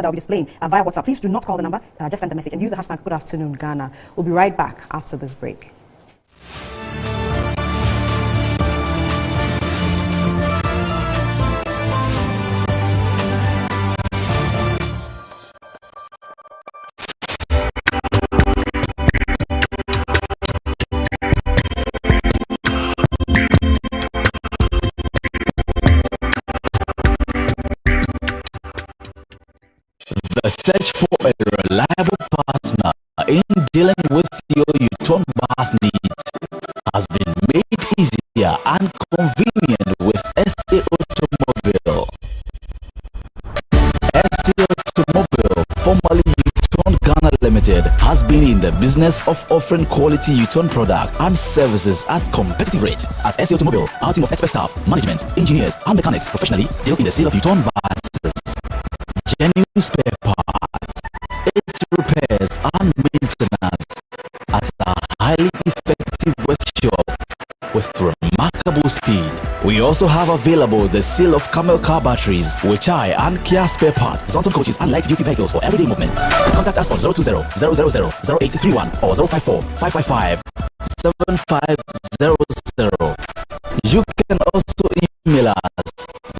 that will be displaying via WhatsApp. Please do not call the number, just send the message and use the hashtag Good Afternoon Ghana. We'll be right back after this break. The search for a reliable partner in dealing with your U-turn bus needs has been made easier and convenient with SA Automobile. SA Automobile, formerly U-turn Ghana Limited, has been in the business of offering quality U-turn product and services at competitive rates. At SA Automobile, our team of expert staff, management, engineers, and mechanics professionally deal in the sale of U-turn buses, genuine spare parts, its repairs and maintenance at a highly effective workshop with remarkable speed. We also have available the sale of Camel car batteries, Weichai and Kia spare parts, Zonton coaches and light duty vehicles for everyday movement. Contact us on 020-000-0831 or 054-555-7500. You can also email us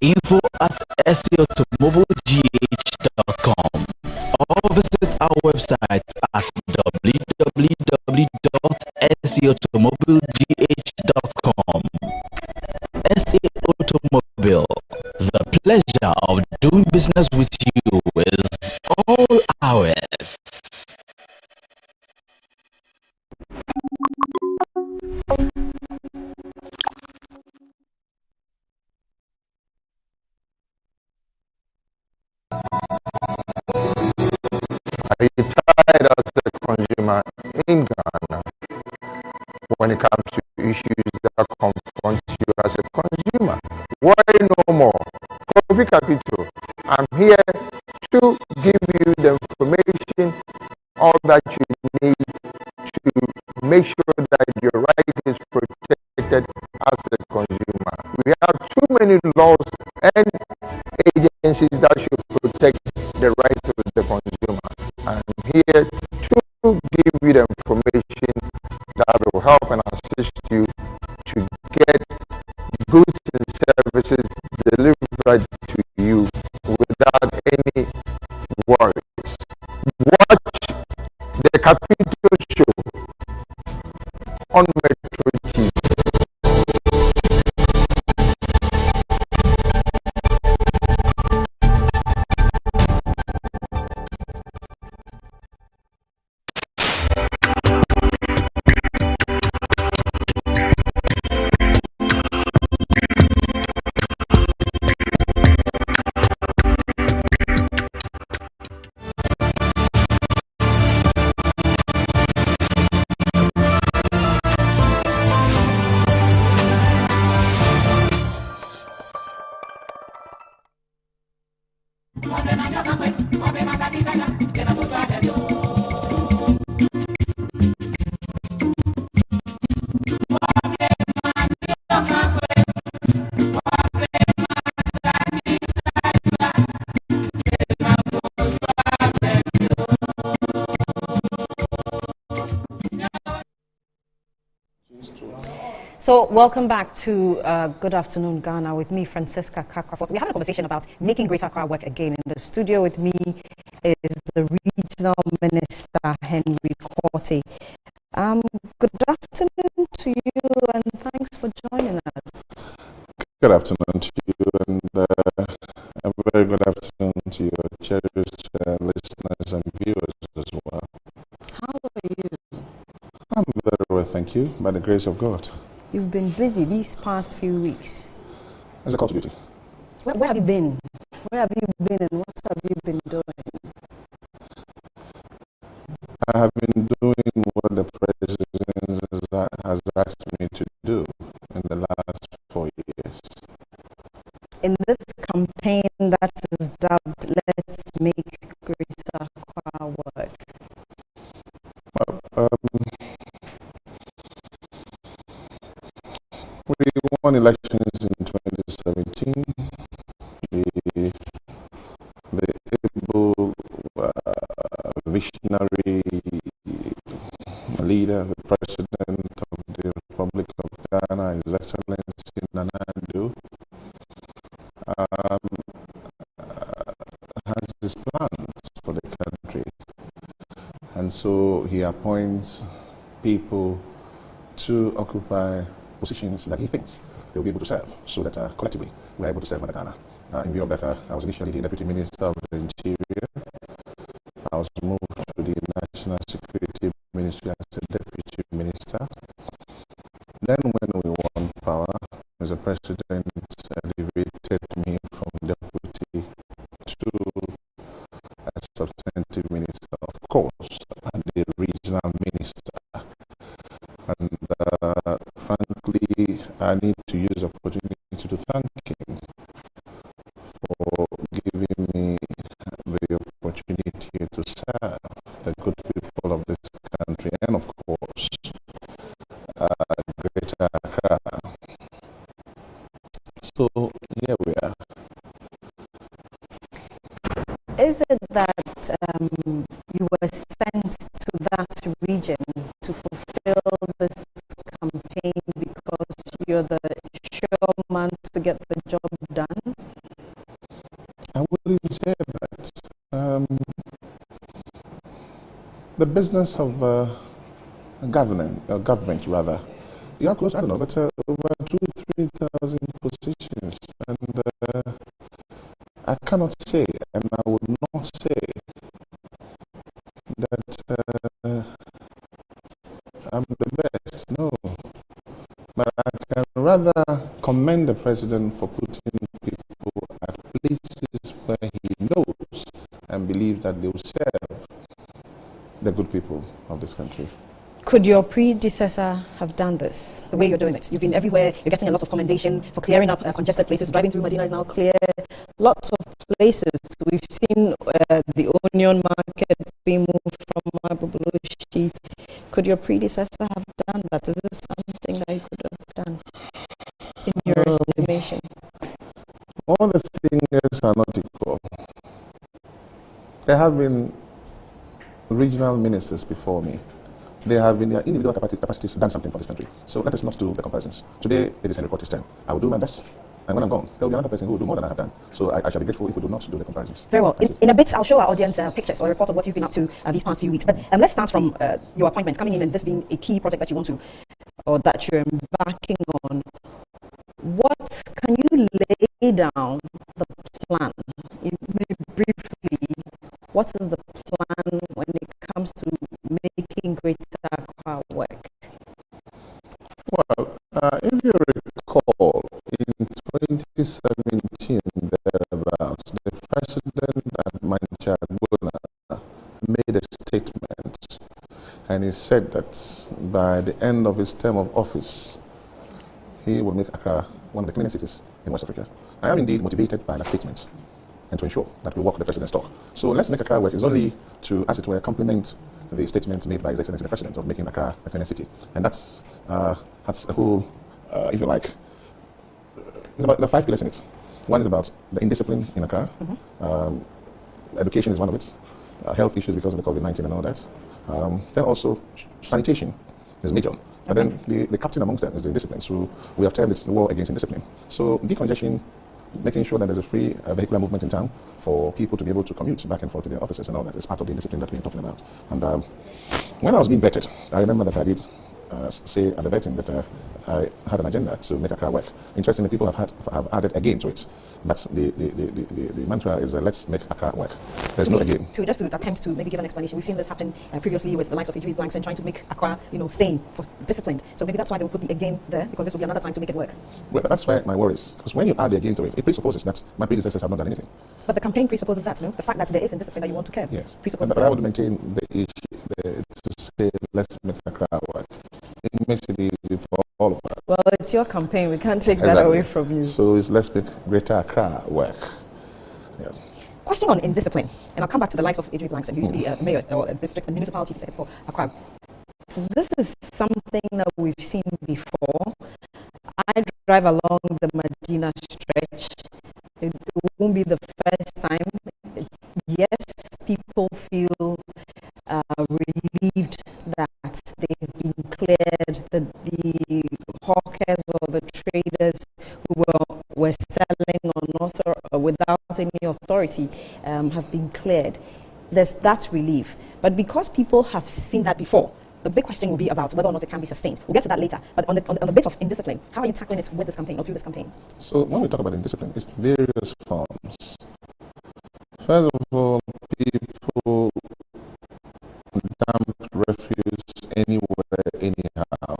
info@saautomobilegh.com or visit our website at www.saautomobilegh.com. SA Automobile, the pleasure of doing business with you is all ours. Are you tired as a consumer in Ghana when it comes to issues that confront you as a consumer? Worry no more. Kofi Capital, I'm here to give you the information, all that you need to make sure that your right is protected as a consumer. We have too many laws and agencies that should protect the rights of the consumer. I'm here to give you the information that will help and assist you to get goods and services delivered to you without any worries. Watch the Capital Show on Metro TV. So welcome back to Good Afternoon Ghana with me, Francisca Kakra. We're having a conversation about making Greater Accra work again. In the studio with me is the Regional Minister, Henry Quartey. Good afternoon to you and thanks for joining us. Good afternoon to you and a very good afternoon to your cherished listeners and viewers as well. How are you? I'm very well, thank you, by the grace of God. You've been busy these past few weeks. As a call to duty. Where have you been? Where have you been and what have you been doing? I have been doing what the President has asked me to do in the last 4 years. In this campaign that is dubbed Let's Make Greater Accra Work. Well, we won elections in 2017. The Igbo his plans for the country. And so he appoints people to occupy positions that he thinks they'll be able to serve, so that collectively we're able to serve Mother Ghana. In view of that, I was initially the Deputy Minister of the Interior. I was moved to the National Security Ministry as a Deputy Minister. Then when we won power, the President elevated me from Deputy to a substantive minister, of course, and the regional minister. And frankly, I need to use the opportunity to thank him for giving me the opportunity to serve the good people of this country and, of course, Greater Accra. So here we are. Is it that you were sent to that region to fulfill this campaign because you're the sure man to get the job done? I wouldn't say that. The business of government, rather, you have close, I don't know, but over 2,000-3,000 positions, and I cannot say, and I would not say that I'm the best. No, but I can rather commend the president for putting people at places where he knows and believes that they will serve the good people of this country. Could your predecessor have done this the way you're doing it? You've been everywhere, you're getting a lot of commendation for clearing up congested places. Driving through Medina is now clear. Lots of places. We've seen the onion market being moved from Abubuloshi. Could your predecessor have done that? Is this something that you could have done in your estimation? All the fingers are not equal. There have been regional ministers before me. They have in their individual capacities done something for this country. So let us not do the comparisons. Today it is Henry Porter's turn. I will do my best. And when I'm gone, there will be another person who will do more than I have done. So I shall be grateful if we do not do the comparisons. Very well. In a bit, I'll show our audience pictures or a report of what you've been up to these past few weeks. But let's start from your appointment, coming in and this being a key project that you want to, or that you're embarking on. What can you lay down the plan? Briefly, what is the plan when it comes to making Greater Accra work? Well, if you recall, in 2017, thereabouts, the president at Mancha Agbola made a statement, and he said that by the end of his term of office, he will make Accra one of the cleanest cities in West Africa. I am indeed motivated by that statement and to ensure that we walk the president's talk. So let's make Accra work is only to, as it were, complement the statement made by His Excellency the President of making Accra a cleanest city. And that's a whole, if you like, it's about the 5 pillars in it. One is about the indiscipline in Accra. Education is one of it. Health issues because of the COVID-19 and all that. Then also sanitation is major. But then the captain amongst them is the discipline. So we have termed it the war against indiscipline. So decongestion, making sure that there's a free vehicular movement in town for people to be able to commute back and forth to their offices and all that is part of the discipline that we're talking about. And when I was being vetted, I remember that I did say at the vetting that I had an agenda to make Accra work. Interestingly, people have added again to it. But the mantra is let's make Accra work. There's no again. Just to attempt to maybe give an explanation, we've seen this happen previously with the likes of Idris Blanks and trying to make Accra, sane, disciplined. So maybe that's why they will put the again there, because this will be another time to make it work. Well, that's why my worry is, because when you add the again to it, it presupposes that my predecessors have not done anything. But the campaign presupposes that, the fact that there is indiscipline that you want to curb. Yes. Presupposes but I would maintain the issue to say let's make Accra work. It makes it easy for all of us. Well, it's your campaign. We can't take that away from you. So it's let's make Greater Accra work. Yeah. Question on indiscipline, and I'll come back to the likes of Idris Blanks, who used to be a mayor or a district and municipal chief executive for Accra. This is something that we've seen before. I drive along the Medina stretch. It won't be the first time. Yes, people feel relieved that they've been cleared, that the hawkers or the traders who were selling without any authority have been cleared. There's that relief. But because people have seen that before, the big question will be about whether or not it can be sustained. We'll get to that later. But on the bit of indiscipline, how are you tackling it with this campaign or through this campaign? So when we talk about indiscipline, it's various forms. First of all, people dump refuse anywhere, anyhow.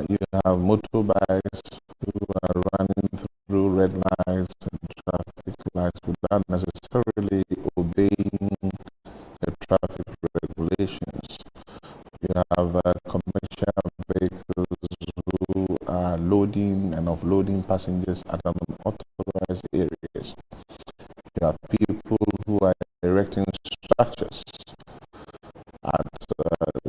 You have motorbikes who are running through red lights and traffic lights without necessarily obeying the traffic regulations. You have commercial vehicles who are loading and offloading passengers at unauthorized areas. You have people who are erecting structures at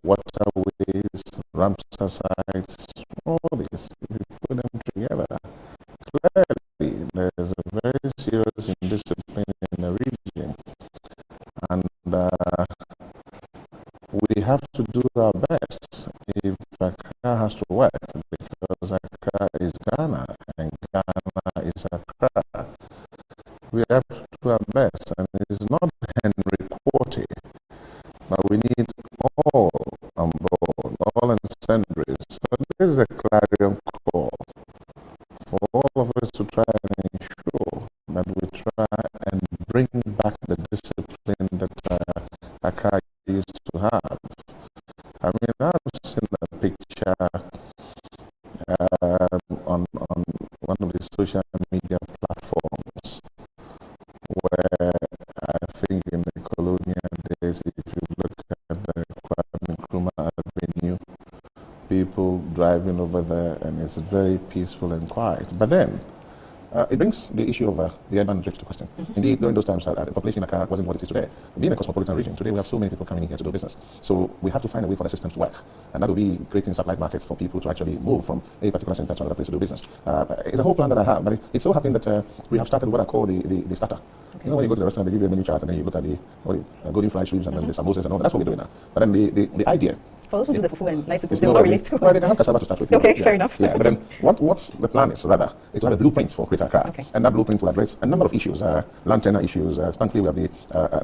waterways, Ramsar sites, all these. If you put them together, clearly there's a very serious indiscipline in the region. And we have to do our best if Accra has to work, because Accra is Ghana and Ghana is Accra. We have to do our best, and it is not Henry Quarty, but we need all on board, all and sundries. So this is a clarion call for all of us to try and ensure that we try and bring back the discipline that Accra used to have. I mean, I've seen a picture on one of the social media platforms where I think in the colonial days, if you look at the Kwame Nkrumah Avenue, people driving over there, and it's very peaceful and quiet. But then, it brings the issue of the urban drift to question. Indeed, during those times, the population in Accra wasn't what it is today. Being a cosmopolitan region, today we have so many people coming in here to do business. So we have to find a way for the system to work. And that will be creating satellite markets for people to actually move from a particular center to another place to do business. It's a whole plan that I have, but it's so happened that we have started what I call the starter. Okay. You know, when you go to the restaurant, they give you a menu chart, and then you look at the golden fried shrimps and then the samosas and all that. That's what we're doing now. But then the idea... For those who do the fufu and like to they will not relate to it. Well, they can have cassava to start with. Okay, fair enough. Yeah, but then what's the plan is, rather, is to have a blueprint for Greater Accra. Okay. And that blueprint will address a number of issues, land tenure issues. Thankfully, we have the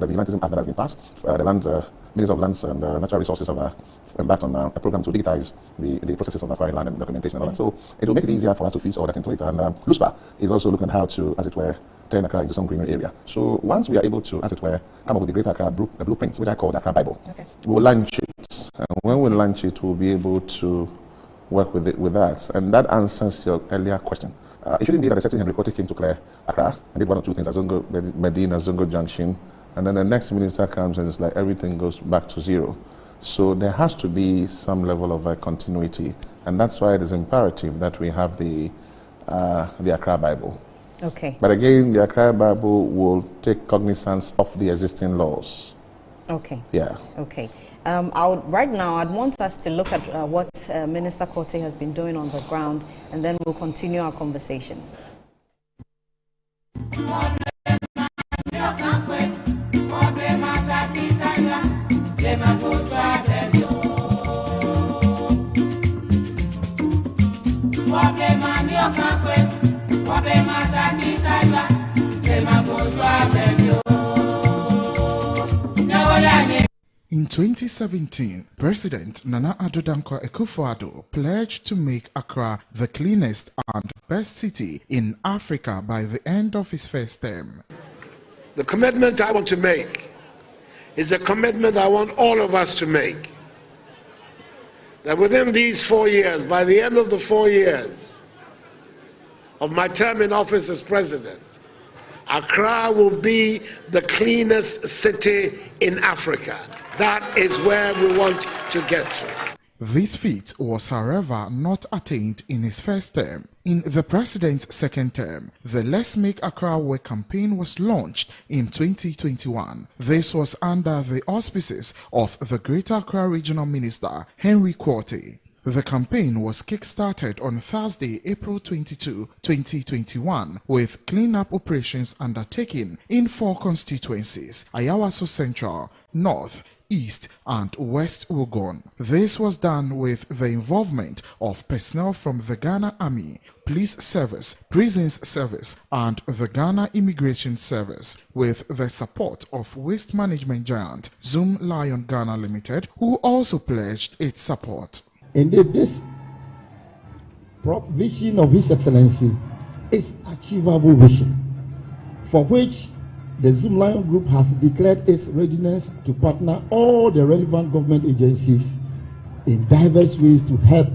Vigilantism Act that has been passed. The land Minister of Lands and Natural Resources have embarked on a program to digitize the processes of acquiring land and documentation and all that. So it will make it easier for us to feed all that into it. And LUSPA is also looking at how to, as it were, turn Accra into some greener area. So once we are able to, as it were, come up with the Greater Accra blueprints, which I call the Accra Bible, we'll launch it. And when we launch it, we'll be able to work with that. And that answers your earlier question. It shouldn't be that a certain Henry Quarty came to clear Accra and did one or two things, Medina, Zongo Junction, and then the next minister comes and it's like everything goes back to zero. So there has to be some level of continuity, and that's why it is imperative that we have the Accra Bible. Okay. But again, the Accra Bible will take cognizance of the existing laws. Okay. Yeah. Okay. Right now, I'd want us to look at what Minister Quarty has been doing on the ground, and then we'll continue our conversation. In 2017, President Nana Addo Dankwa Akufo-Addo pledged to make Accra the cleanest and best city in Africa by the end of his first term. The commitment I want to make is a commitment I want all of us to make. That within these 4 years, by the end of the 4 years of my term in office as president, Accra will be the cleanest city in Africa. That is where we want to get to. This feat was, however, not attained in his first term. In the president's second term, the Let's Make Accra Work campaign was launched in 2021. This was under the auspices of the Greater Accra Regional Minister, Henry Quarty. The campaign was kick-started on Thursday, April 22, 2021, with clean-up operations undertaken in 4 constituencies: Ayawaso Central, North, East and West Wuogon. This was done with the involvement of personnel from the Ghana Army, Police Service, Prisons Service, and the Ghana Immigration Service, with the support of waste management giant Zoom Lion Ghana Limited, who also pledged its support. Indeed, this vision of His Excellency is achievable vision, for which the Zoom Lion Group has declared its readiness to partner all the relevant government agencies in diverse ways to help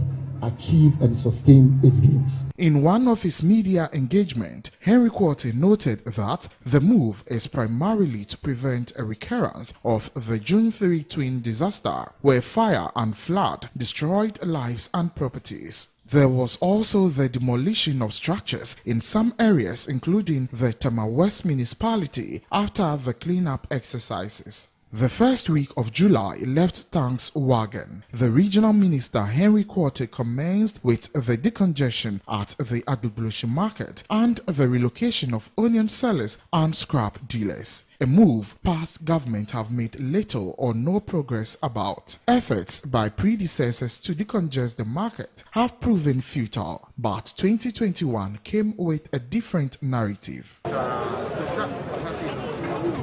achieve and sustain its gains. In one of his media engagement, Henry Quartey noted that the move is primarily to prevent a recurrence of the June 3 twin disaster, where fire and flood destroyed lives and properties. There was also the demolition of structures in some areas, including the Tema West municipality, after the cleanup exercises. The first week of July left thanks wagon. The regional minister Henry Quartey commenced with the decongestion at the Agbogboloshe market and the relocation of onion sellers and scrap dealers. A move past government have made little or no progress about. Efforts by predecessors to decongest the market have proven futile, but 2021 came with a different narrative.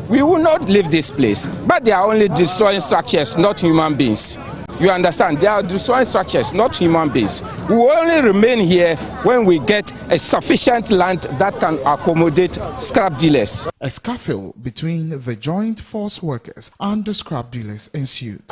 We will not leave this place, but they are only destroying structures, not human beings. You understand? They are destroying structures, not human beings. We will only remain here when we get a sufficient land that can accommodate scrap dealers. A scuffle between the joint force workers and the scrap dealers ensued.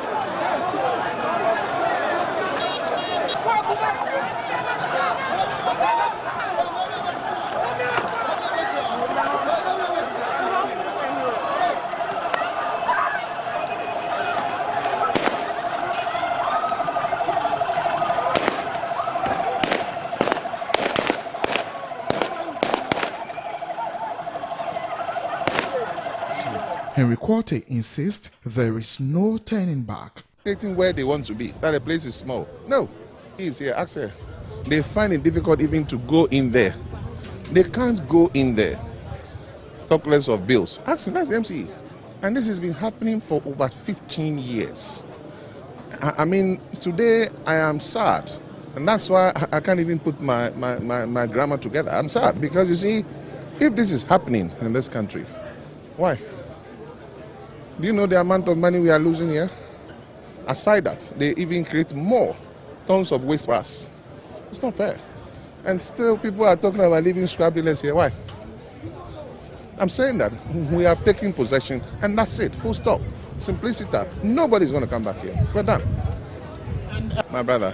Henry Quartey insists there is no turning back. Stating where they want to be, that the place is small. No, he's here, ask her. They find it difficult even to go in there. They can't go in there. Talk less of bills. Ask him, that's the MCE. And this has been happening for over 15 years. I mean, today I am sad. And that's why I can't even put my grammar together. I'm sad because you see, if this is happening in this country, why? Do you know the amount of money we are losing here? Aside that, they even create more tons of waste for us. It's not fair. And still people are talking about leaving scrap dealers here. Why? I'm saying that we have taken possession and that's it, full stop. Simplicity. Nobody's going to come back here. We're done. My brother,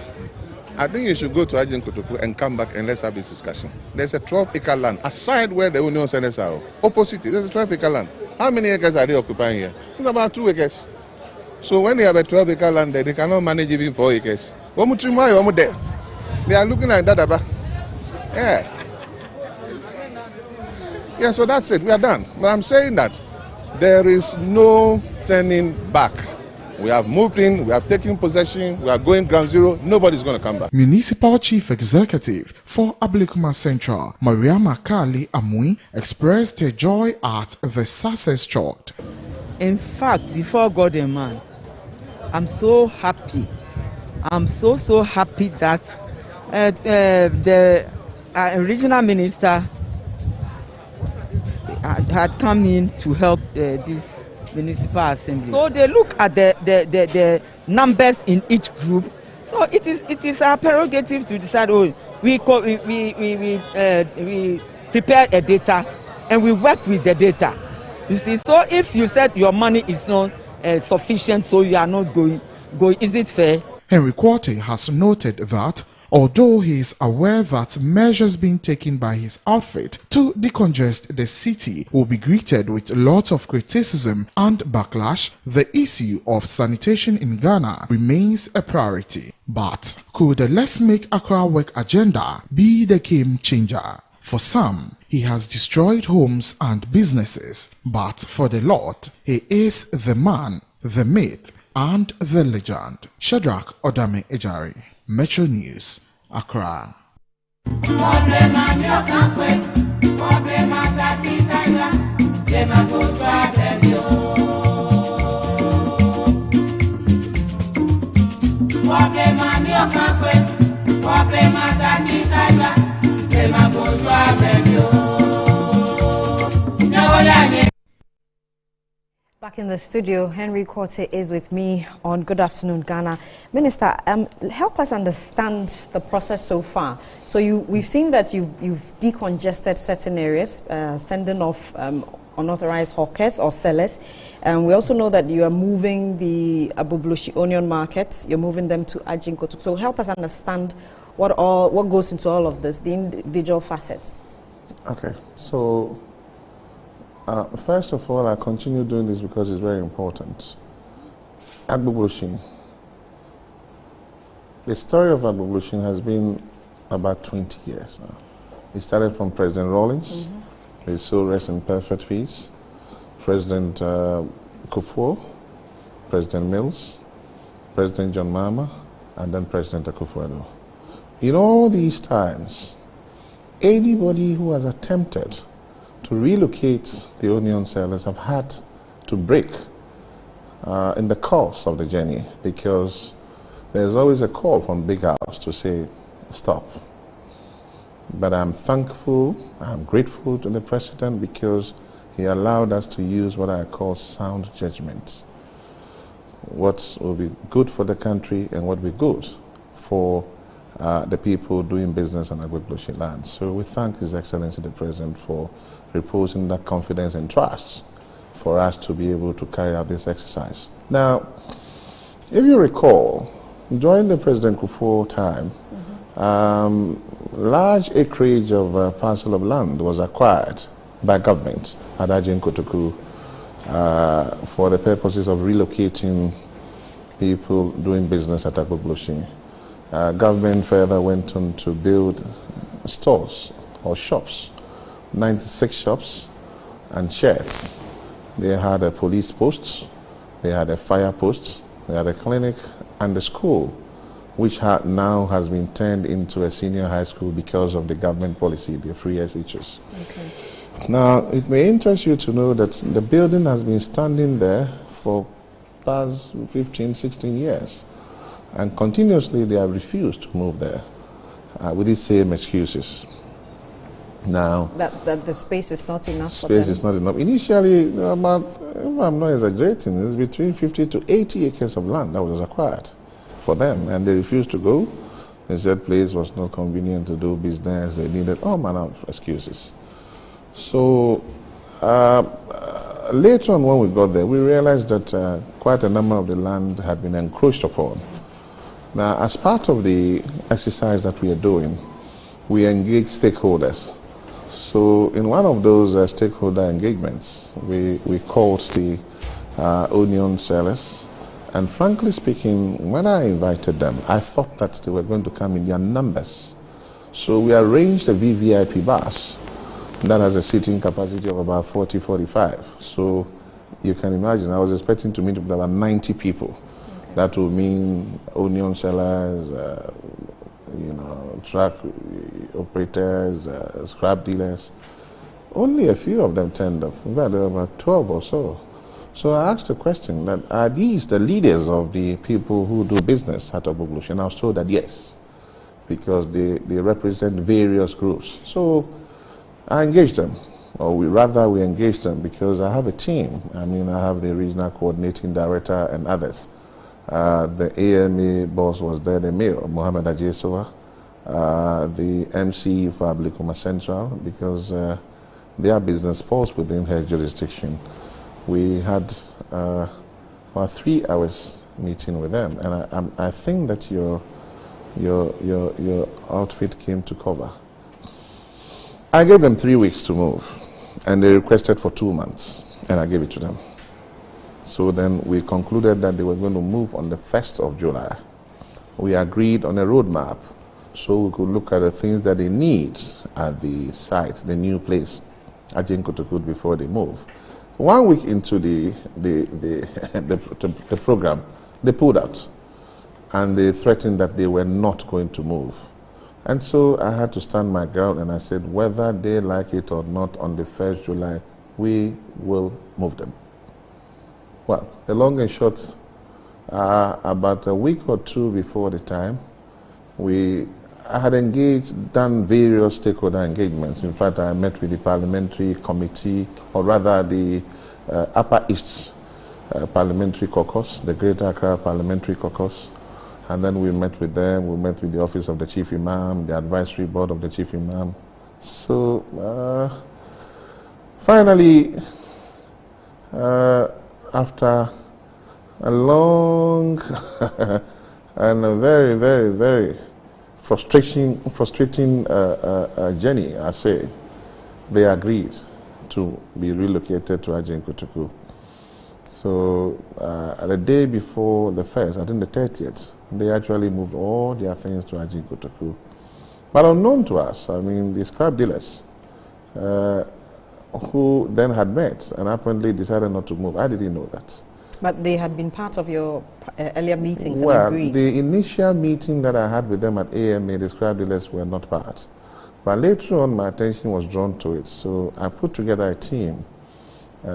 I think you should go to Ajin Kotoku and come back and let's have this discussion. There's a 12-acre land aside where the Union Centers are. Opposite, there's a 12-acre land. How many acres are they occupying here? It's about 2 acres. So when they have a 12-acre land there, they cannot manage even 4 acres. They are looking at that. Yeah. Yeah, so that's it. We are done. But I'm saying that there is no turning back. We have moved in, we have taken possession, we are going ground zero, nobody's going to come back. Municipal Chief Executive for Ablekuma Central, Mariama Kali Amui, expressed her joy at the success shot. In fact, before God and man, I'm so happy. I'm so happy that the regional minister had come in to help this municipal assembly. So they look at the numbers in each group. So it is our prerogative to decide. Oh, we prepare a data and we work with the data. You see, so if you said your money is not sufficient, so you are not going, is it fair? Henry Quartey has noted that although he is aware that measures being taken by his outfit to decongest the city will be greeted with lots of criticism and backlash, the issue of sanitation in Ghana remains a priority. But could the Let's Make Accra Work agenda be the game changer? For some, he has destroyed homes and businesses, but for the Lord, he is the man, the myth, and the legend. Shadrach Odame Ejari, Metro News, Accra. Back in the studio, Henry Quartey is with me on Good Afternoon Ghana. Minister, help us understand the process so far. So we've seen that you've decongested certain areas, sending off unauthorized hawkers or sellers. We also know that you are moving the Agbogbloshie onion markets. You're moving them to Agin Kotoku. So help us understand what goes into all of this, the individual facets. Okay, so first of all, I continue doing this because it's very important. Agbogbloshie. The story of Agbogbloshie has been about 20 years now. It started from President Rawlings, his soul rests in perfect peace, President Kufuor, President Mills, President John Mahama, and then President Akufo-Addo. In all these times, anybody who has attempted to relocate the onion sellers have had to break in the course of the journey, because there's always a call from Big House to say, stop. But I'm thankful, I'm grateful to the President because he allowed us to use what I call sound judgment. What will be good for the country and what will be good for the people doing business on Agbogbloshie land. So we thank His Excellency the President for reposing that confidence and trust for us to be able to carry out this exercise. Now, if you recall, during the President Kufuor time, large acreage of a parcel of land was acquired by government at Agin Kotoku for the purposes of relocating people doing business at Agbogbloshie. Government further went on to build stores or shops, 96 shops and sheds. They had a police post, they had a fire post, they had a clinic and a school, which now has been turned into a senior high school because of the government policy, the free SHS. Okay. Now, it may interest you to know that the building has been standing there for past 15, 16 years. And continuously they have refused to move there with the same excuses. Now, that the space is not enough for them? Space is is not enough. Initially, about, if I'm not exaggerating, it's between 50 to 80 acres of land that was acquired for them, and they refused to go. They said place was not convenient to do business. They needed all manner of excuses. So later on when we got there, we realized that quite a number of the land had been encroached upon. Now, as part of the exercise that we are doing, we engage stakeholders. So in one of those stakeholder engagements, we called the onion sellers. And frankly speaking, when I invited them, I thought that they were going to come in their numbers. So we arranged a VVIP bus that has a seating capacity of about 40, 45. So you can imagine, I was expecting to meet with about 90 people. Okay. That would mean onion sellers, truck operators, scrap dealers. Only a few of them turned up. In fact, there were about 12 or so. So I asked the question, that are these the leaders of the people who do business at Agbogbloshie? And I was told that yes, because they represent various groups. So I engaged them, or we engaged them, because I have a team. I mean, I have the regional coordinating director and others. The AMA boss was there, the mayor, Mohammed Ajesowa, the MC for Ablekuma Central, because their business falls within her jurisdiction. We had about 3 hours meeting with them, and I think that your outfit came to cover. I gave them 3 weeks to move, and they requested for 2 months, and I gave it to them. So then we concluded that they were going to move on the 1st of July. We agreed on a roadmap, so we could look at the things that they need at the site, the new place, Agin Kotoku, before they move. 1 week into the program, they pulled out, and they threatened that they were not going to move. And so I had to stand my ground, and I said, whether they like it or not, on the 1st July, we will move them. Well, the long and short, about a week or two before the time, I had done various stakeholder engagements. In fact, I met with the parliamentary committee, or rather the Upper East Parliamentary Caucus, the Greater Accra Parliamentary Caucus. And then we met with them, we met with the Office of the Chief Imam, the Advisory Board of the Chief Imam. So finally, after a long and a very, very, very frustrating journey, I say, they agreed to be relocated to Agin Kotoku. So the day before the first, I think the 30th, they actually moved all their things to Agin Kotoku. But unknown to us, I mean, the scrap dealers who then had met and apparently decided not to move. I didn't know that. But they had been part of your earlier meetings well, and agreed? The initial meeting that I had with them at AMA, the scrap dealers were not part. But later on, my attention was drawn to it. So I put together a team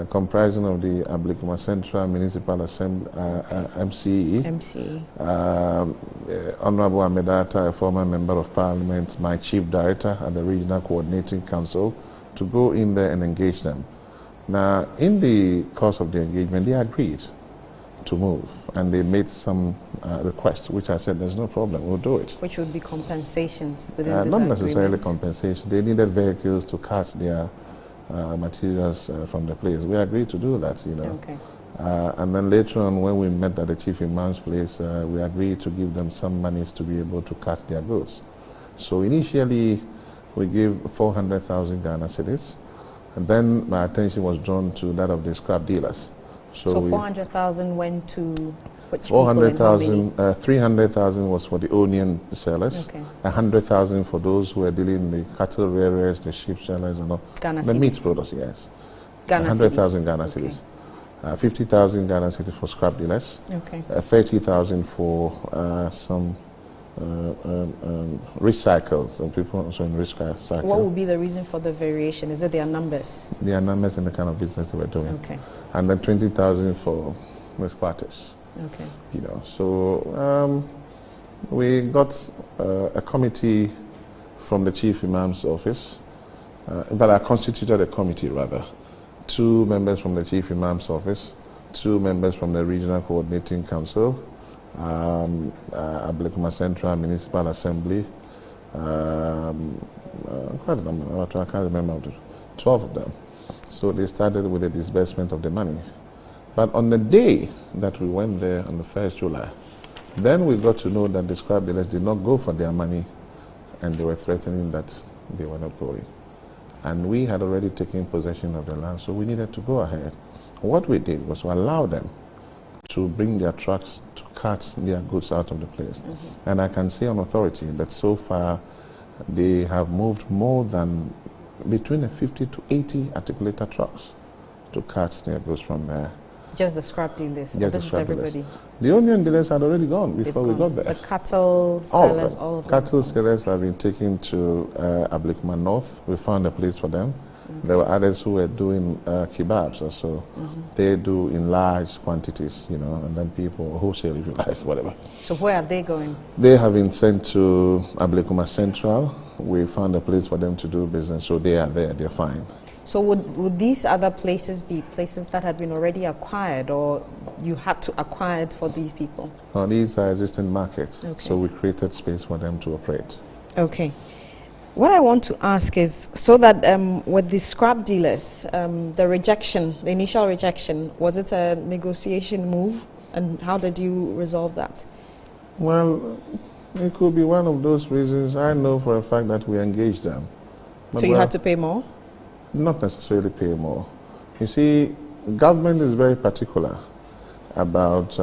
comprising of the Ablikuma Central Municipal Assembly, MCE. Honorable Ahmedata, a former member of parliament, my chief director at the Regional Coordinating Council, to go in there and engage them. Now, in the course of the engagement, they agreed to move, and they made some requests, which I said, there's no problem, we'll do it. Which would be compensations within this Not agreement? necessarily compensation. They needed vehicles to cart their materials from the place. We agreed to do that, you know. Okay. And then later on, when we met at the Chief Imam's place, we agreed to give them some monies to be able to cart their goods. So initially, we gave 400,000 Ghana cedis, and then my attention was drawn to that of the scrap dealers. So 400,000 went to which 400,000, 300,000 was for the onion sellers, okay. 100,000 for those who were dealing in the cattle rearers, the sheep sellers, and all. Ghana the cedis. meat products, yes. Ghana 100,000 Ghana okay. cedis. 50,000 Ghana cedis for scrap dealers. Okay. 30,000 for some recycles, some people also in recycle. What would be the reason for the variation? Is it their numbers? Their numbers and the kind of business they were doing. Okay. And then 20,000 for Miss Quarters. Okay. You know, so we got a committee from the Chief Imam's office. But I constituted a committee rather. 2 members from the Chief Imam's office, 2 members from the Regional Coordinating Council, Ablikuma Central Municipal Assembly, quite a number, I can't remember, 12 of them. So they started with the disbursement of the money. But on the day that we went there on the 1st July, then we got to know that the scrap dealers did not go for their money, and they were threatening that they were not going. And we had already taken possession of the land, so we needed to go ahead. What we did was to allow them to bring their trucks to cart their goods out of the place. Mm-hmm. And I can say on authority that so far they have moved more than between 50 to 80 articulator trucks to cart their goods from there. Just the scrap dealers? Just this the scrap is everybody? Dealers. The onion dealers had already gone before we got there. The cattle sellers, all of them? Cattle sellers have been taken to Ablikuma North. We found a place for them. Mm-hmm. There were others who were doing kebabs or so. Mm-hmm. They do in large quantities, you know, and then people wholesale, if you like, whatever. So where are they going? They have been sent to Ablikuma Central. We found a place for them to do business, so they are there, they're fine. So would these other places be places that had been already acquired, or you had to acquire it for these people? No, these are existing markets, okay. So we created space for them to operate. Okay. What I want to ask is, so that with the scrap dealers, the rejection, the initial rejection, was it a negotiation move, and how did you resolve that? Well, it could be one of those reasons. I know for a fact that we engaged them. But so you had to pay more? Not necessarily pay more. You see, government is very particular about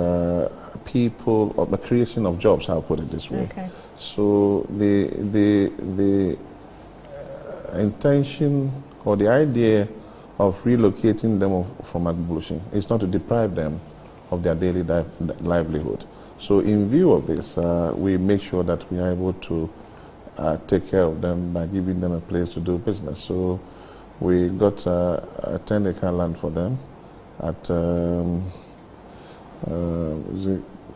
people, or the creation of jobs, I'll put it this way. Okay. So the intention or the idea of relocating them from Agbogbloshie is not to deprive them of their daily livelihood. So in view of this, we make sure that we are able to take care of them by giving them a place to do business. So we got a 10-acre land for them at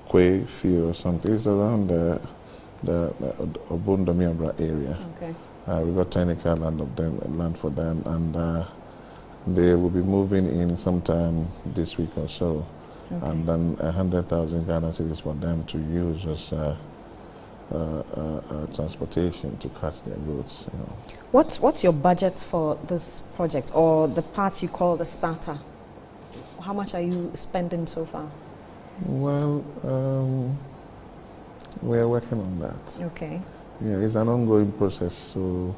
Kwe Field or something. It's around the Obundomiobra area. Okay. We got 10-acre land for them, and they will be moving in sometime this week or so. and then 100,000 Ghana cedis for them to use as transportation to catch their goods. You know. What's your budget for this project, or the part you call the starter? How much are you spending so far? Well, we're working on that. Okay. Yeah, it's an ongoing process, so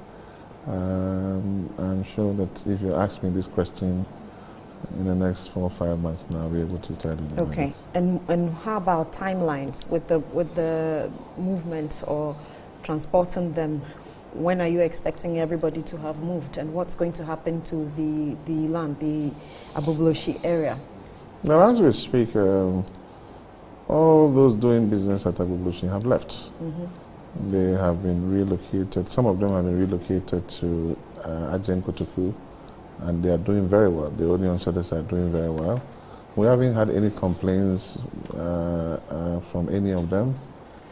I'm sure that if you ask me this question in the next 4 or 5 months now, I'll be able to tell you. Okay. And how about timelines with the movements or transporting them? When are you expecting everybody to have moved, and what's going to happen to the land, the Agbogbloshie area? Now, as we speak, all those doing business at Agbogbloshie have left. Mm-hmm. They have been relocated. Some of them have been relocated to Ajen Kotoku, and they are doing very well. The onion sellers are doing very well. We haven't had any complaints from any of them,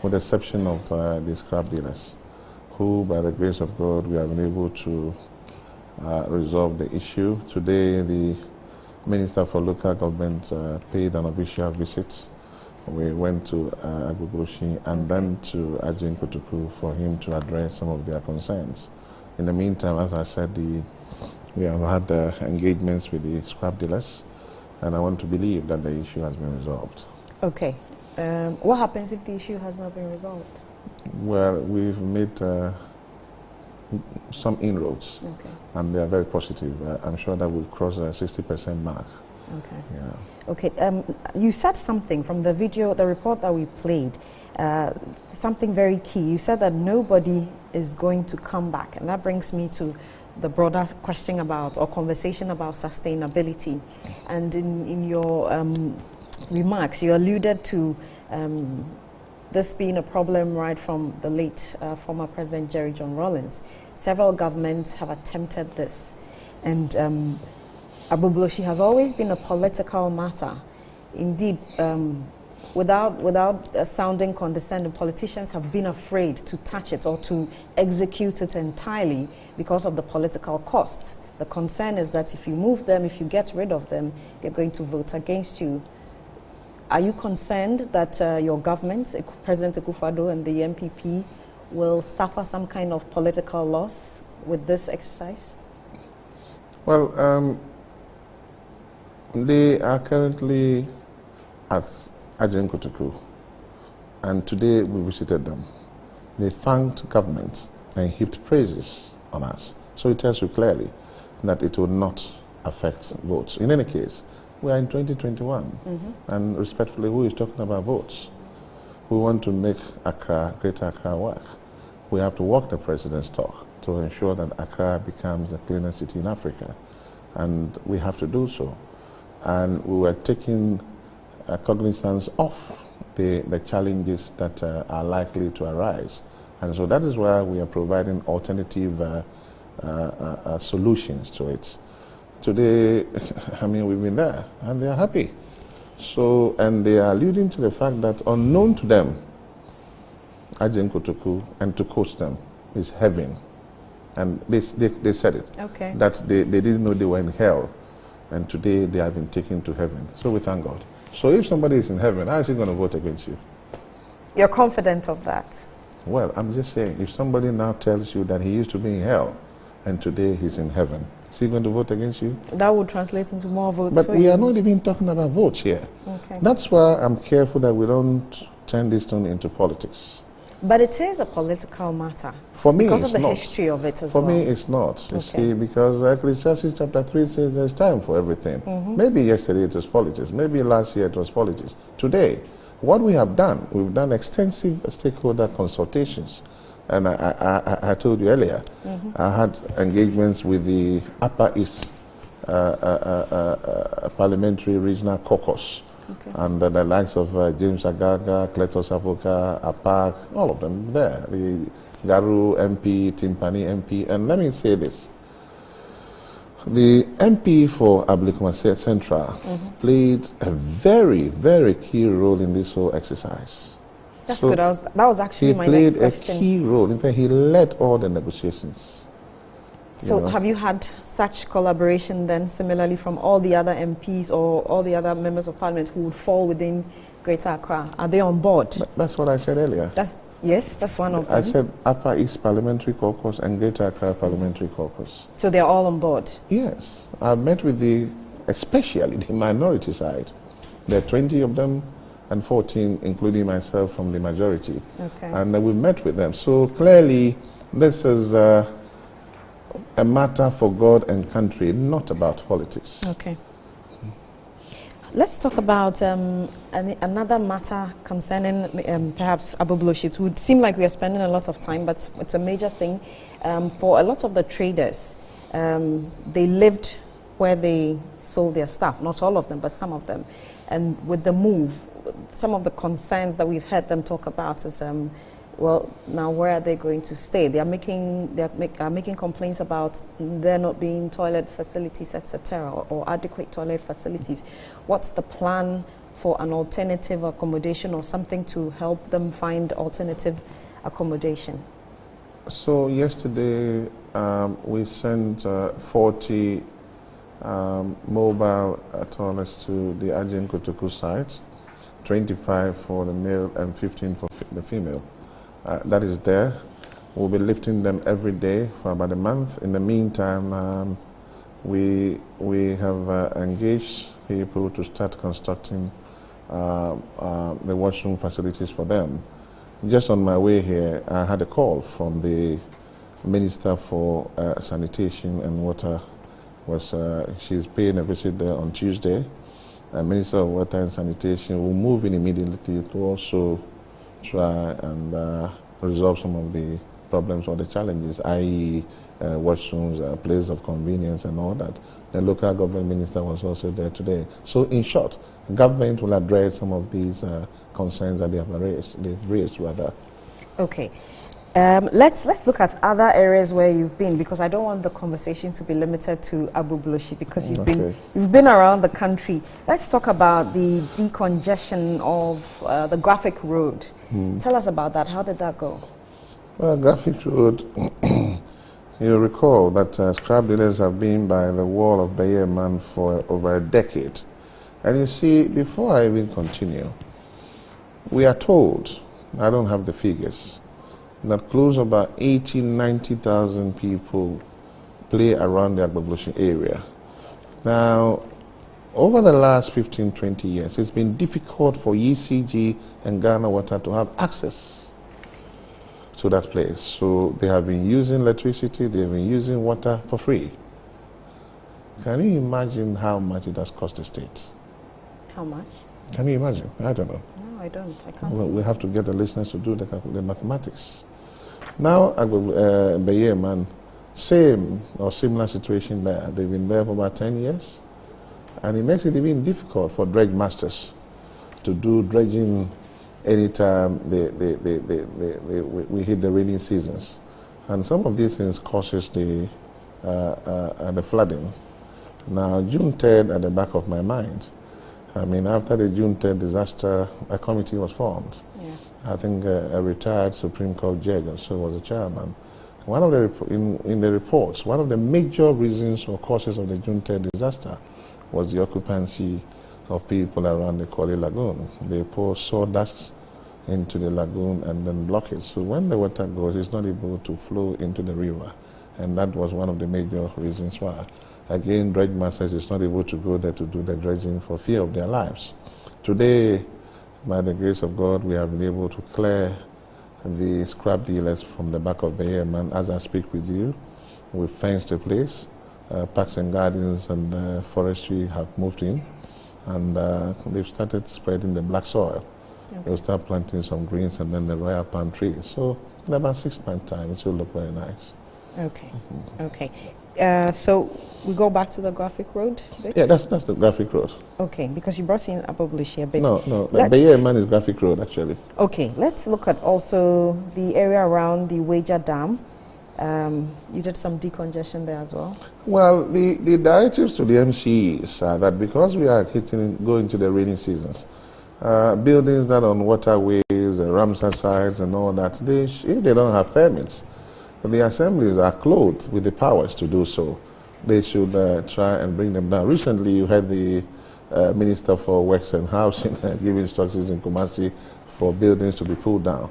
with the exception of the scrap dealers, who, by the grace of God, we have been able to resolve the issue. Today, the Minister for Local Government paid an official visit. We went to Agbogbloshie and then to Ajen Kotoku for him to address some of their concerns. In the meantime, as I said, we have had engagements with the scrap dealers, and I want to believe that the issue has been resolved. Okay. What happens if the issue has not been resolved? Well, we've made some inroads, okay, and they are very positive. I'm sure that we'll cross the 60% mark. Okay. Yeah. Okay. You said something from the video, the report that we played, something very key. You said that nobody is going to come back, and that brings me to the broader question about, or conversation about, sustainability. And in your remarks, you alluded to this being a problem right from the late former President Jerry John Rawlings. Several governments have attempted this, and Agbogbloshie has always been a political matter. Indeed, without sounding condescending, politicians have been afraid to touch it or to execute it entirely because of the political costs. The concern is that if you move them, if you get rid of them, they're going to vote against you. Are you concerned that your government, President Akufo-Addo and the NPP, will suffer some kind of political loss with this exercise? Well, they are currently at Ajen Kotoku, and today we visited them. They thanked government and heaped praises on us. So it tells you clearly that it will not affect votes. In any case, we are in 2021, and respectfully, who is talking about votes? We want to make Accra, Greater Accra work. We have to walk the president's talk to ensure that Accra becomes the cleanest city in Africa, and we have to do so. And we were taking cognizance of the challenges that are likely to arise. And so that is why we are providing alternative solutions to it. Today, I mean, we've been there, and they are happy. So, and they are alluding to the fact that unknown to them, Ajen Kotoku, and to quote them, is heaven. And they said it, okay, that they didn't know they were in hell, and today they have been taken to heaven. So we thank God. So if somebody is in heaven, how is he going to vote against you? You're confident of that? Well, I'm just saying, if somebody now tells you that he used to be in hell, and today he's in heaven, is he going to vote against you? That would translate into more votes But for we you. are not even talking about votes here. Okay. That's why I'm careful that we don't turn this thing into politics. But it is a political matter. For me, because it's of the not. history of it as For well. me, it's not. You Okay. see, because Ecclesiastes chapter 3 says there's time for everything. Maybe yesterday it was politics. Maybe last year it was politics. Today, what we have done, we've done extensive stakeholder consultations. And I told you earlier, I had engagements with the Upper East Parliamentary Regional Caucus. Okay. And the likes of James Agaga, Cletus Avoka, Apak, all of them there. The Garu MP, Timpani MP. And let me say this. The MP for Ablekuma Central played a very, very key role in this whole exercise. That's So good. That was actually my he next played a question. key role. In fact, he led all the negotiations. So have you had such collaboration then similarly from all the other MPs or all the other members of parliament who would fall within Greater Accra? Are they on board? That's what I said earlier. Yes, that's one of them. I said Upper East Parliamentary Caucus and Greater Accra Parliamentary Caucus. So they're all on board? Yes. I've met with especially the minority side. There are 20 of them and 14, including myself, from the majority. Okay. And we've met with them. So clearly, this is a matter for God and country, not about politics. Okay. Let's talk about another matter concerning perhaps Agbogbloshie. It would seem like we are spending a lot of time, but it's a major thing. For a lot of the traders, they lived where they sold their stuff, not all of them, but some of them. And with the move, some of the concerns that we've heard them talk about is, well, now where are they going to stay? They are making complaints about there not being toilet facilities, etc., or adequate toilet facilities. What's the plan for an alternative accommodation or something to help them find alternative accommodation? So yesterday we sent 40 mobile toilets to the Ajin Kotoku site, 25 for the male and 15 for the female. That is there. We'll be lifting them every day for about a month. In the meantime, we have engaged people to start constructing the washroom facilities for them. Just on my way here, I had a call from the Minister for Sanitation and Water. She's paying a visit there on Tuesday. Minister of Water and Sanitation will move in immediately to also try and resolve some of the problems or the challenges, i.e. washrooms, places of convenience and all that. The local government minister was also there today. So in short, government will address some of these concerns that they've raised rather. Okay. Let's look at other areas where you've been, because I don't want the conversation to be limited to Agbogbloshie, because you've been around the country. Let's talk about the decongestion of the Graphic Road. Tell us about that. How did that go? Well, Graphic Road, you recall that scrap dealers have been by the wall of Beyeman for over a decade. And you see, before I even continue, we are told, I don't have the figures, that close about 80,000-90,000 people play around the Agbogbloshie area. Now, over the last 15-20 years, it's been difficult for ECG and Ghana Water to have access to that place. So they have been using electricity, they have been using water for free. Can you imagine how much it has cost the state? How much? Can you imagine? I don't know. No, I don't. I can't. Well, we have to get the listeners to do the mathematics. Now, Beyeman, same or similar situation there. They've been there for about 10 years. And it makes it even difficult for dredge masters to do dredging anytime we hit the rainy seasons. And some of these things causes the flooding. Now, June 3rd at the back of my mind, I mean, after the June 3rd disaster, a committee was formed. Yeah. I think a retired Supreme Court judge also was a chairman. One of the in the reports, one of the major reasons or causes of the June 3rd disaster was the occupancy of people around the Korle Lagoon. They pour sawdust into the lagoon and then block it. So when the water goes, it's not able to flow into the river. And that was one of the major reasons why. Again, dredge masters is not able to go there to do the dredging for fear of their lives. Today, by the grace of God, we have been able to clear the scrap dealers from the back of Beyeman. As I speak with you, we fenced the place. Parks and Gardens and Forestry have moved in, and they've started spreading the black soil. Okay. They'll start planting some greens and then the royal palm tree. So in about 6 months' time, it will look very nice. Okay. Okay. So we go back to the Graphic Road bit? Yeah, that's the Graphic Road. Okay, because you brought in Agbogbloshie a bit. No, Beyeman is Graphic Road, actually. Okay, let's look at also the area around the Wager Dam. You did some decongestion there as well? Well, the directives to the MCEs are that because we are going to the rainy seasons, buildings that are on waterways, Ramsar sites and all that, if they don't have permits, But the assemblies are clothed with the powers to do so. They should try and bring them down. Recently, you had the Minister for Works and Housing give instructions in Kumasi for buildings to be pulled down.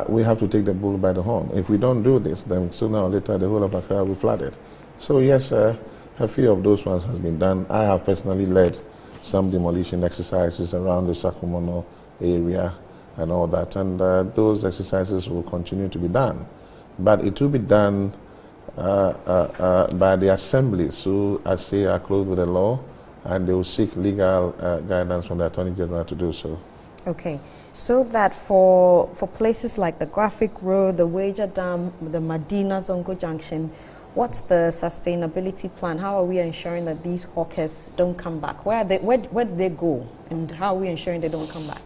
We have to take the bull by the horn. If we don't do this, then sooner or later the whole of Accra will be flooded. So yes, a few of those ones has been done. I have personally led some demolition exercises around the Sakumono area and all that, and those exercises will continue to be done. But it will be done by the assemblies who, I say, are close with the law, and they will seek legal guidance from the Attorney General to do so. Okay, so that for places like the Graphic Road, the Wager Dam, the Medina Zongo Junction, what's the sustainability plan? How are we ensuring that these hawkers don't come back? Where do they go, and how are we ensuring they don't come back?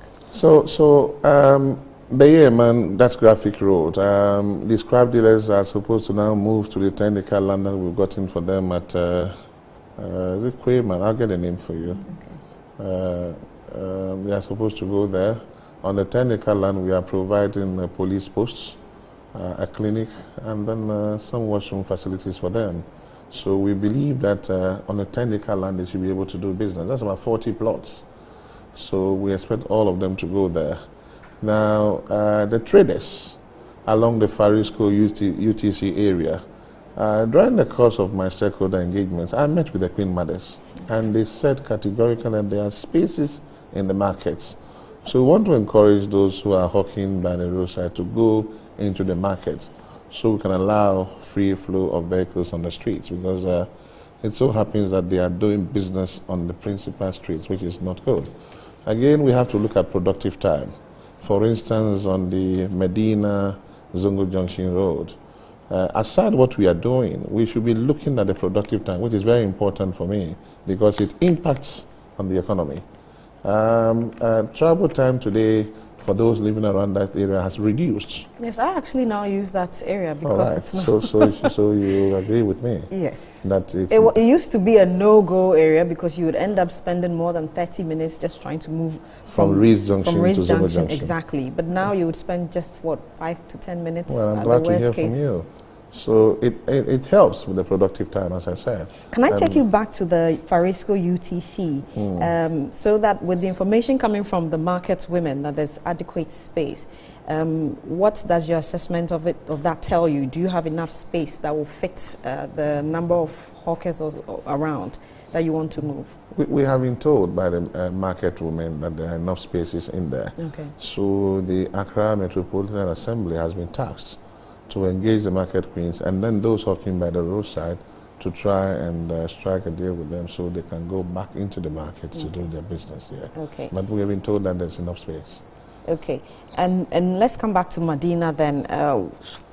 The Yemen, that's Graphic Road. The scrap dealers are supposed to now move to the 10-acre land that we've gotten for them at, is it Quayman? I'll get a name for you. Okay. They are supposed to go there. On the 10-acre land, we are providing police posts, a clinic, and then some washroom facilities for them. So we believe that on the 10-acre land, they should be able to do business. That's about 40 plots. So we expect all of them to go there. Now, the traders along the Farisco UTC area, during the course of my stakeholder engagements, I met with the Queen Mothers, and they said categorically that there are spaces in the markets. So we want to encourage those who are hawking by the roadside to go into the markets so we can allow free flow of vehicles on the streets, because it so happens that they are doing business on the principal streets, which is not good. Again, we have to look at productive time. For instance, on the Medina Zongo Junction Road, aside what we are doing, we should be looking at the productive time, which is very important for me because it impacts on the economy. Travel time today for those living around that area has reduced. Yes, I actually now use that area because it's not. So you agree with me? Yes. That it used to be a no-go area because you would end up spending more than 30 minutes just trying to move from Rees Junction to Zongo Junction. Exactly. But now you would spend just, what, 5 to 10 minutes well, I'm at glad the worst to hear case. From you. So it helps with the productive time, as I said. Can I take you back to the Farisco UTC, so that with the information coming from the market women that there's adequate space, what does your assessment of that tell you? Do you have enough space that will fit the number of hawkers around that you want to move? We have been told by the market women that there are enough spaces in there. Okay. So the Accra Metropolitan Assembly has been tasked to engage the market queens and then those hawking by the roadside to try and strike a deal with them so they can go back into the markets to do their business here. Okay. But we have been told that there's enough space. Okay. And let's come back to Medina then.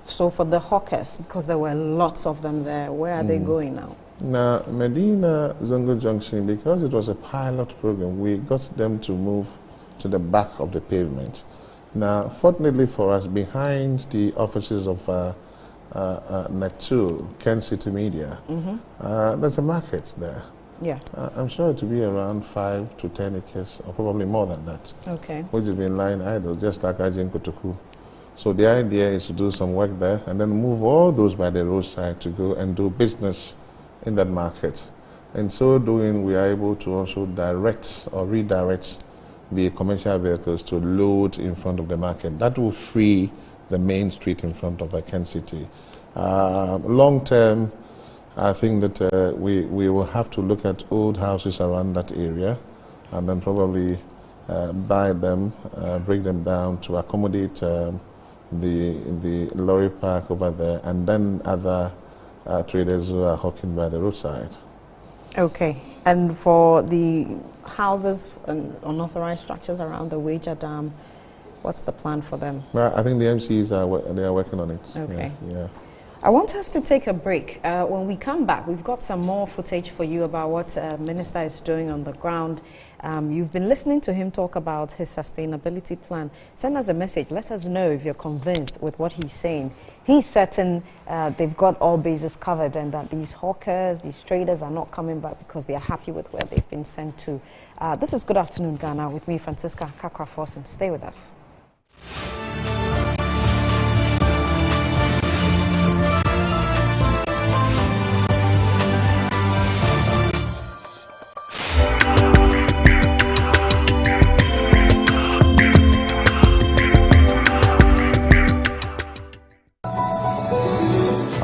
So for the hawkers, because there were lots of them there, where are they going now? Now, Medina Zongo Junction, because it was a pilot program, we got them to move to the back of the pavement. Now, fortunately for us, behind the offices of Netu, Ken City Media, there's a market there. Yeah. I'm sure it will be around 5 to 10 acres, or probably more than that. Okay. Which has been lying idle, just like Ajin Kotoku. So the idea is to do some work there and then move all those by the roadside to go and do business in that market. In so doing, we are able to also direct or redirect the commercial vehicles to load in front of the market. That will free the main street in front of Ken City. Long term, I think that we will have to look at old houses around that area and then probably buy them, break them down to accommodate the lorry park over there and then other traders who are hawking by the roadside. Okay. And for the houses and unauthorized structures around the Wager Dam, what's the plan for them? Well, I think the MCs are working on it. Okay. Yeah. I want us to take a break. When we come back, we've got some more footage for you about what Minister is doing on the ground. You've been listening to him talk about his sustainability plan. Send us a message. Let us know if you're convinced with what he's saying. He's certain they've got all bases covered and that these hawkers, these traders are not coming back because they are happy with where they've been sent to. This is Good Afternoon, Ghana, with me, Francisca Kakra-Forson. Stay with us.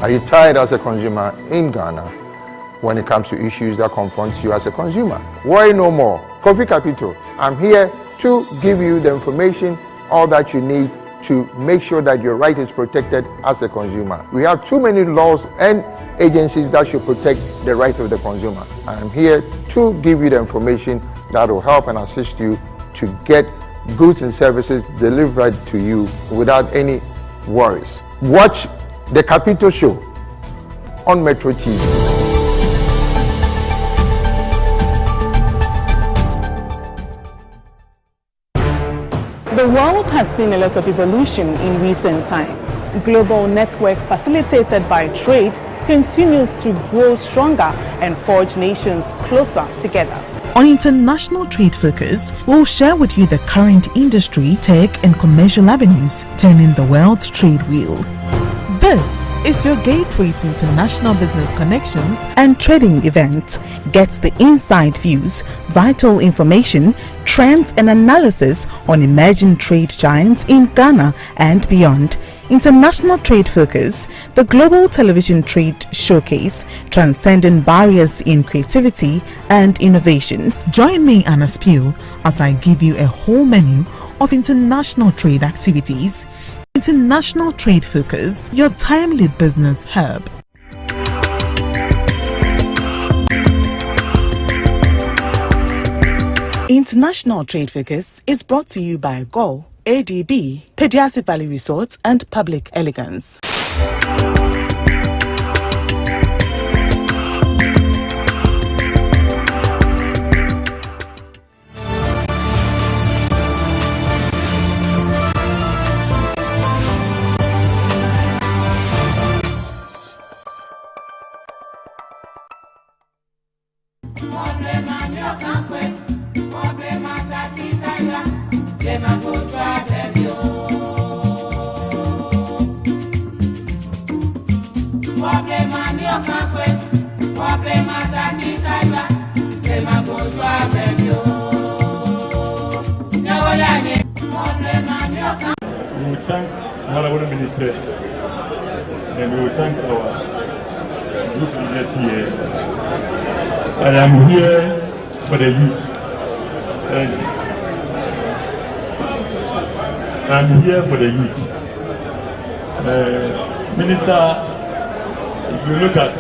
Are you tired as a consumer in Ghana when it comes to issues that confront you as a consumer? Worry no more. Kofi Capito, I'm here to give you the information, all that you need to make sure that your right is protected as a consumer. We have too many laws and agencies that should protect the right of the consumer. I'm here to give you the information that will help and assist you to get goods and services delivered to you without any worries. Watch the Capito Show on Metro TV. The world has seen a lot of evolution in recent times. Global network facilitated by trade continues to grow stronger and forge nations closer together. On International Trade Focus, we'll share with you the current industry, tech and commercial avenues turning the world's trade wheel. This is your gateway to international business connections and trading events. Get the inside views, vital information, trends and analysis on emerging trade giants in Ghana and beyond. International Trade Focus, the global television trade showcase, transcending barriers in creativity and innovation. Join me, Anna Spiel, as I give you a whole menu of international trade activities. International Trade Focus, your timely business hub. International Trade Focus is brought to you by GOL, ADB, Pediastic Valley Resorts and Public Elegance. We will thank honorable ministers and we will thank our group leaders here. I am here for the youth and I'm here for the youth. Minister, if you look at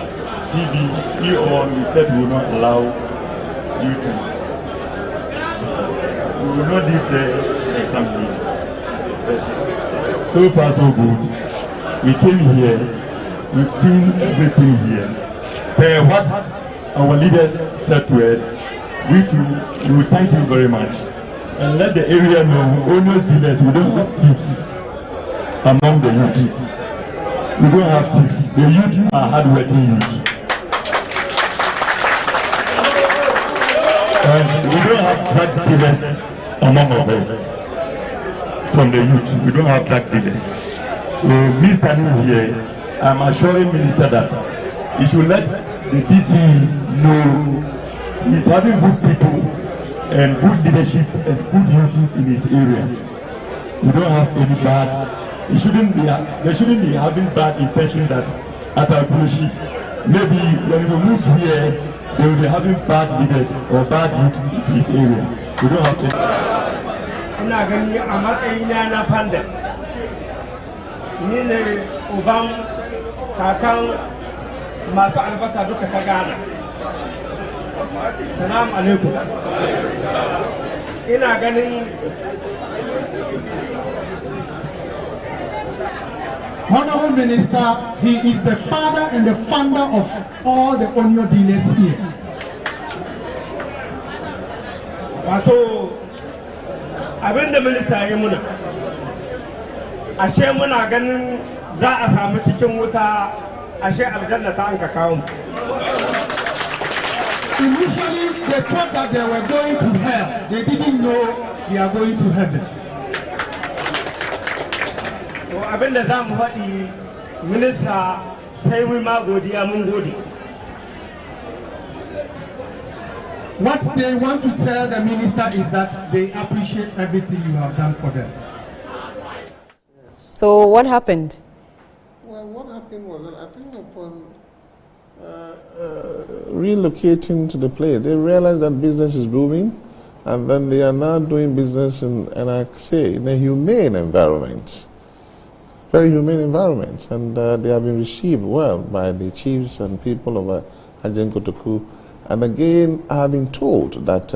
TV, we said we will not allow you to. We will not live there and come here. But so far so good. We came here, we've seen everything here. What our leaders said to us, we will thank you very much. And let the area know, owners, dealers, we don't have thieves among the youth. We don't have thieves. The youth are hardworking youth. And we don't have drug dealers among us. From the youth, we don't have drug dealers. So me standing here, I'm assuring Minister that he should let the DC know he's having good people and good leadership and good youth in his area. We don't have any bad. There shouldn't be having bad intention that at our bullshit. Maybe when we move here, they will be having bad leaders or bad youth in his area. We don't have any. Ina gani a matsayina na pandas ni ne uban kakan masu albasa duka ta Ghana. Salamu alaikum. Ina ganin Honorable Minister, he is the father and the founder of all the onion dealers here. Wato abin da minista ya yi muna, ashe muna ganin za a samu cikin wuta, ashe aljanna ta an ka kawo mu. Initially, they thought that they were going to hell. They didn't know they are going to heaven. To abin da za mu faɗi minista sai mu ma godiya mun gode. What they want to tell the minister is that they appreciate everything you have done for them. So what happened? Well, what happened was that I think upon relocating to the place, they realized that business is booming, and then they are now doing business in a humane environment. Very humane environment, and they have been received well by the chiefs and people of Agyen Kotoku. And again, I have been told that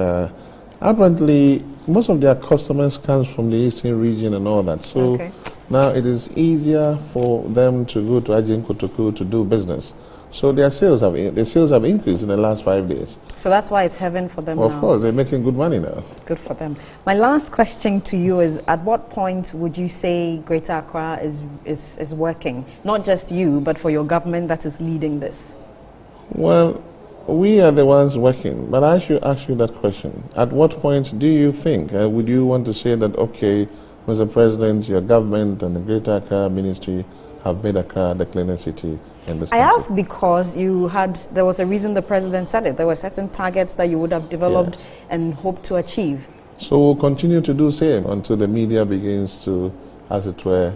apparently most of their customers comes from the eastern region and all that. So now it is easier for them to go to Agyen Kotoku to do business. So their sales have increased in the last 5 days. So that's why it's heaven for them now. Of course, they're making good money now. Good for them. My last question to you is, at what point would you say Greater Accra is working? Not just you, but for your government that is leading this. Well, we are the ones working, but I should ask you that question. At what point do you think, would you want to say that, okay, Mr. President, your government and the Greater Accra Ministry have made Accra the cleanest city in this country? I asked because there was a reason the President said it. There were certain targets that you would have developed and hoped to achieve. So we'll continue to do same until the media begins to, as it were,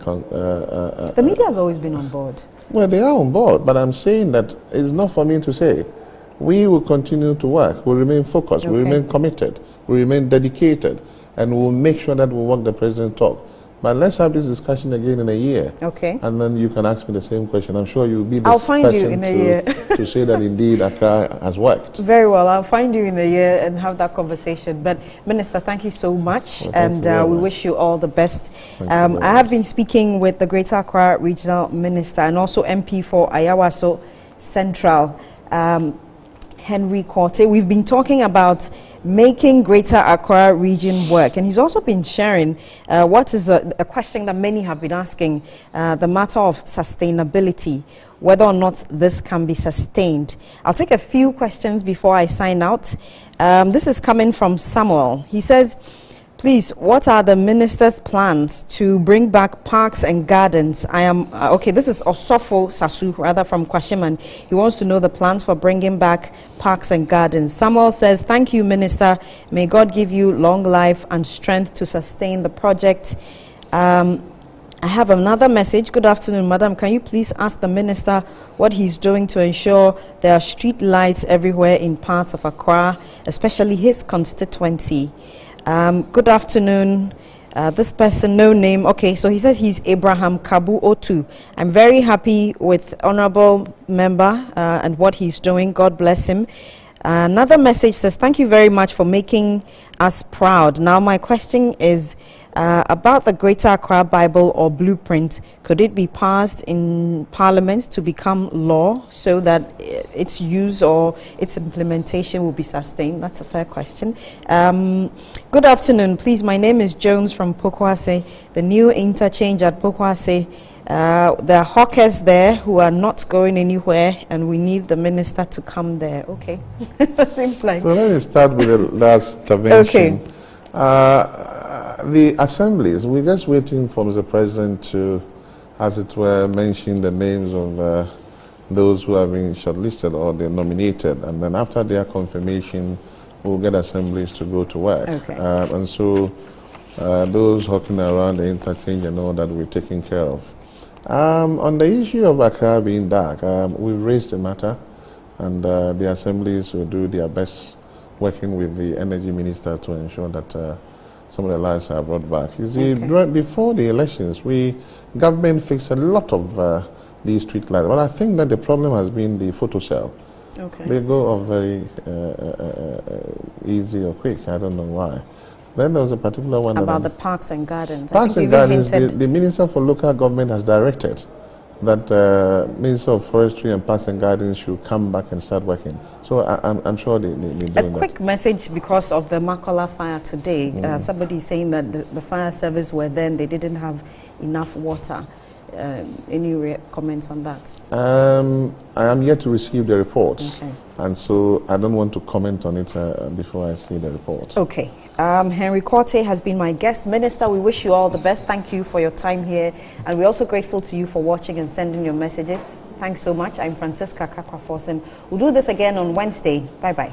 the media has always been on board. Well, they are on board, but I'm saying that it's not for me to say. We will continue to work. We'll remain focused. We'll remain committed. We'll remain dedicated. And we'll make sure that we walk the President talk. But let's have this discussion again in a year. Okay. And then you can ask me the same question. I'm sure you'll be the I'll find you in a year to say that indeed Accra has worked. Very well. I'll find you in a year and have that conversation. But Minister, thank you so much, and we wish you all the best. I have been speaking with the Greater Accra Regional Minister and also MP for Ayawaso Central, Henry Quartey. We've been talking about making Greater Accra region work, and he's also been sharing what is a question that many have been asking, the matter of sustainability, whether or not this can be sustained. I'll take a few questions before I sign out. This is coming from Samuel. He says, please, what are the minister's plans to bring back parks and gardens? I am, okay, this is Osofo Sasu, rather, from Kwashiman. He wants to know the plans for bringing back parks and gardens. Samuel says, thank you, Minister. May God give you long life and strength to sustain the project. I have another message. Good afternoon, Madam. Can you please ask the Minister what he's doing to ensure there are street lights everywhere in parts of Accra, especially his constituency? Good afternoon. This person, no name. Okay, so he says he's Abraham Kabu Otu. I'm very happy with Honorable Member and what he's doing. God bless him. Another message says, thank you very much for making us proud. Now, my question is about the Greater Accra Bible or Blueprint. Could it be passed in Parliament to become law so that its use or its implementation will be sustained? That's a fair question. Good afternoon. Please, my name is Jones from Pokwase. The new interchange at Pokwase. There are hawkers there who are not going anywhere, and we need the minister to come there. Okay. That seems like... So let me start with the last intervention. Okay. The assemblies, we're just waiting for Mr. President to, as it were, mention the names of those who have been shortlisted or they're nominated, and then after their confirmation, we'll get assemblies to go to work. Okay. And so those hawking around the interchange and all that we're taking care of. On the issue of Accra being dark, we've raised the matter, and the assemblies will do their best working with the energy minister to ensure that some of the lights are brought back. You see, before the elections, government fixed a lot of these street lights, but I think that the problem has been the photocell. Okay. They go off very easy or quick. I don't know why. Then there was a particular one about the parks and gardens. Parks and gardens. The Minister for Local Government has directed that Minister of Forestry and Parks and Gardens should come back and start working. So I'm sure they're doing that. A quick message because of the Makola fire today. Somebody saying that the fire service were then, they didn't have enough water. Any comments on that? I am yet to receive the report. Okay. And so I don't want to comment on it before I see the report. Okay. Henry Quartey has been my guest. Minister, we wish you all the best. Thank you for your time here. And we're also grateful to you for watching and sending your messages. Thanks so much. I'm Francisca Kakwa-Forson. We'll do this again on Wednesday. Bye-bye.